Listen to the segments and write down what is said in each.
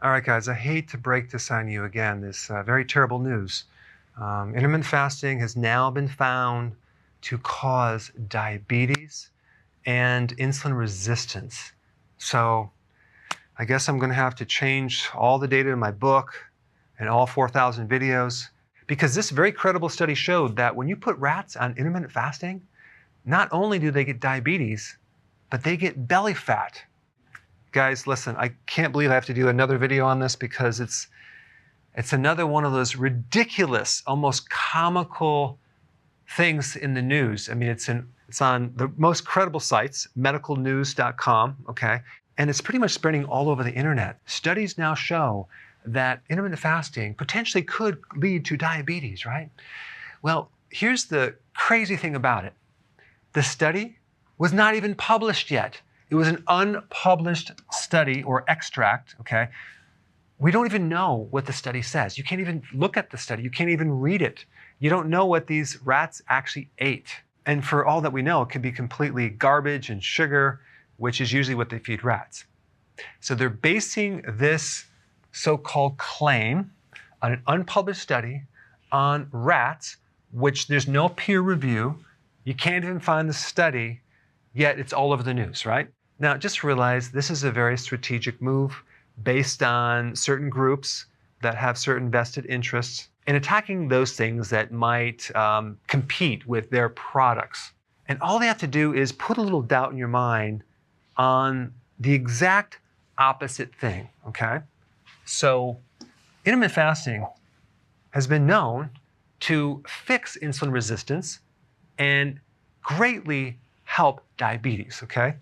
All right, guys, I hate to break this on you again, this very terrible news. Intermittent fasting has now been found to cause diabetes and insulin resistance. So I guess I'm going to have to change all the data in my book and all 4,000 videos, because this very credible study showed that when you put rats on intermittent fasting, not only do they get diabetes, but they get belly fat. Guys, listen, I can't believe I have to do another video on this because it's another one of those ridiculous, almost comical things in the news. I mean, it's on the most credible sites, medicalnews.com, okay? And it's pretty much spreading all over the internet. Studies now show that intermittent fasting potentially could lead to diabetes, right? Well, here's the crazy thing about it. The study was not even published yet. It was an unpublished study or extract, okay? We don't even know what the study says. You can't even look at the study. You can't even read it. You don't know what these rats actually ate. And for all that we know, it could be completely garbage and sugar, which is usually what they feed rats. So they're basing this so-called claim on an unpublished study on rats, which there's no peer review. You can't even find the study, yet it's all over the news, right? Now, just realize this is a very strategic move based on certain groups that have certain vested interests in attacking those things that might compete with their products. And all they have to do is put a little doubt in your mind on the exact opposite thing, okay? So intermittent fasting has been known to fix insulin resistance and greatly help diabetes, okay?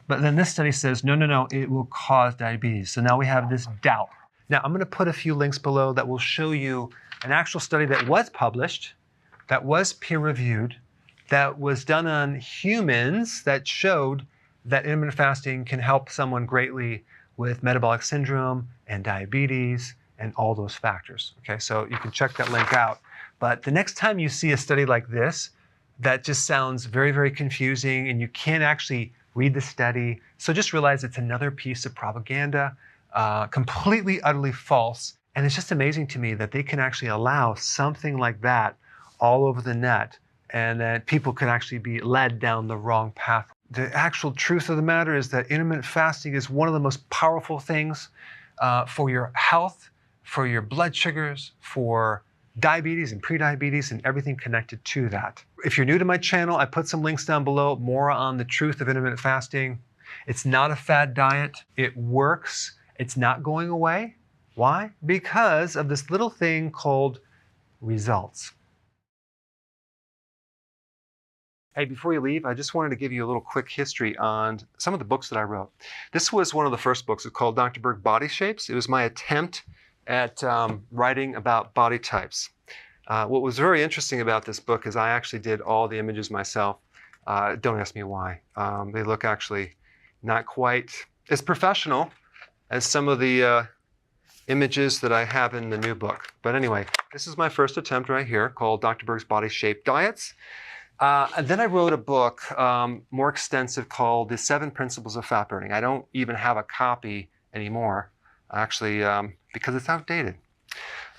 But then this study says, no, it will cause diabetes. So now we have this doubt. Now I'm going to put a few links below that will show you an actual study that was published, that was peer-reviewed, that was done on humans that showed that intermittent fasting can help someone greatly with metabolic syndrome and diabetes and all those factors. Okay, so you can check that link out. But the next time you see a study like this, that just sounds very, very confusing and you can't actually read the study. So just realize it's another piece of propaganda, completely, utterly false. And it's just amazing to me that they can actually allow something like that all over the net and that people can actually be led down the wrong path. The actual truth of the matter is that intermittent fasting is one of the most powerful things for your health, for your blood sugars, for diabetes and prediabetes and everything connected to that. If you're new to my channel, I put some links down below, more on the truth of intermittent fasting. It's not a fad diet. It works. It's not going away. Why? Because of this little thing called results. Hey, before you leave, I just wanted to give you a little quick history on some of the books that I wrote. This was one of the first books. It's called Dr. Berg Body Shapes. It was my attempt at writing about body types. What was very interesting about this book is I actually did all the images myself. Don't ask me why. They look actually not quite as professional as some of the images that I have in the new book. But anyway, this is my first attempt right here called Dr. Berg's Body Shape Diets. And then I wrote a book more extensive called The 7 Principles of Fat Burning. I don't even have a copy anymore, actually, because it's outdated.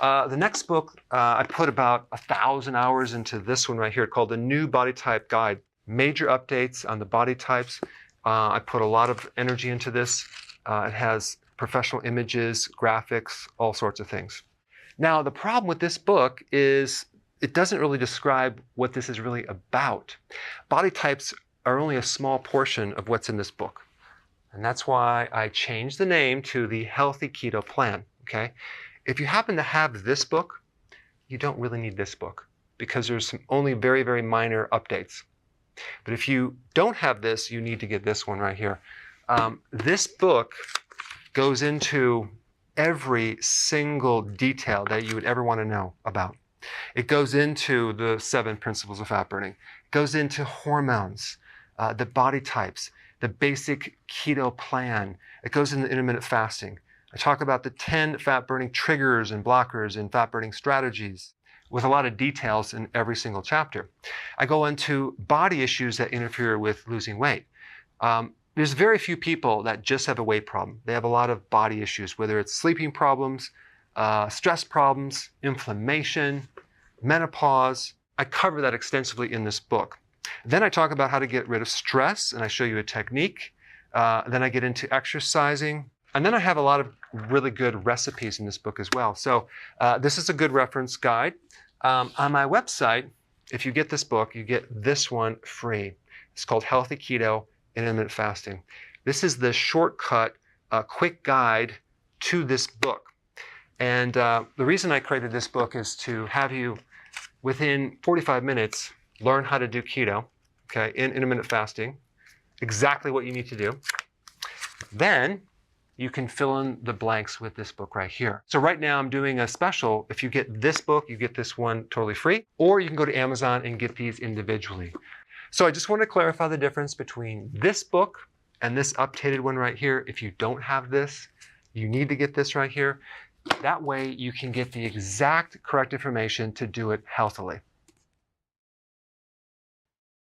The next book, I put about 1,000 hours into this one right here called The New Body Type Guide. Major updates on the body types. I put a lot of energy into this. It has professional images, graphics, all sorts of things. Now, the problem with this book is it doesn't really describe what this is really about. Body types are only a small portion of what's in this book. And that's why I changed the name to the Healthy Keto Plan, okay? If you happen to have this book, you don't really need this book because there's only very, very minor updates. But if you don't have this, you need to get this one right here. This book goes into every single detail that you would ever want to know about. It goes into the 7 principles of fat burning. It goes into hormones, the body types, the basic keto plan. It goes into intermittent fasting. I talk about the 10 fat burning triggers and blockers and fat burning strategies with a lot of details in every single chapter. I go into body issues that interfere with losing weight. There's very few people that just have a weight problem. They have a lot of body issues, whether it's sleeping problems, stress problems, inflammation, menopause. I cover that extensively in this book. Then I talk about how to get rid of stress, and I show you a technique. Then I get into exercising. And then I have a lot of really good recipes in this book as well. So this is a good reference guide. On my website, if you get this book, you get this one free. It's called Healthy Keto Intermittent Fasting. This is the shortcut, quick guide to this book. And the reason I created this book is to have you, within 45 minutes, learn how to do keto, okay, in intermittent fasting, exactly what you need to do. Then you can fill in the blanks with this book right here. So right now I'm doing a special. If you get this book, you get this one totally free, or you can go to Amazon and get these individually. So I just want to clarify the difference between this book and this updated one right here. If you don't have this, you need to get this right here. That way you can get the exact correct information to do it healthily.